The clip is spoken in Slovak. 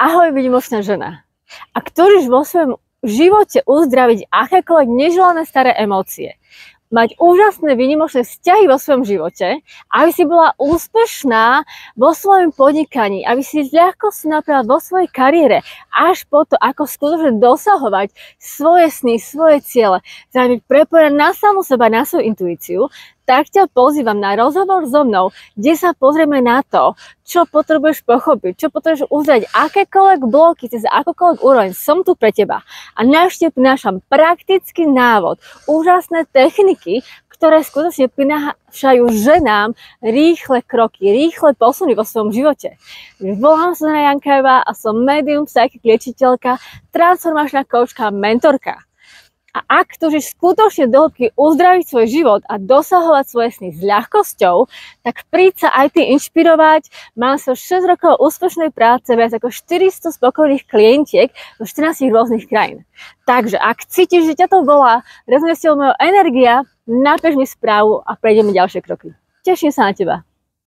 Ahoj, výnimočná žena. Ak chceš vo svojom živote uzdraviť akékoľvek neželané staré emócie, mať úžasné výnimočné vzťahy vo svojom živote, aby si bola úspešná vo svojom podnikaní, aby si ľahko si napríklad vo svojej kariére, až po to, ako skutočne dosahovať svoje sny, svoje ciele, byť prepojená na samú seba, na svoju intuíciu, tak ťa pozývam na rozhovor so mnou, kde sa pozrieme na to, čo potrebuješ pochopiť, čo potrebuješ uzrieť, akékoľvek bloky, cez akúkoľvek úroveň, som tu pre teba. A našte prinášam praktický návod, úžasné techniky, ktoré skutočne prinášajú ženám rýchle kroky, rýchle posuny vo svojom živote. Volám sa Zuzana Jankajová a som médium, psychic liečiteľka, transformačná koučka, mentorka. A ak chceš skutočne do hĺbky uzdraviť svoj život a dosahovať svoje sny s ľahkosťou, tak príď sa aj ty inšpirovať. Mám sa 6 rokov úspešnej práce, viac ako 400 spokojných klientiek zo 14 rôznych krajín. Takže ak cítiš, že ťa to volá, rezonuje s tebou moja energia, napíš mi správu a prejdeme ďalšie kroky. Teším sa na teba.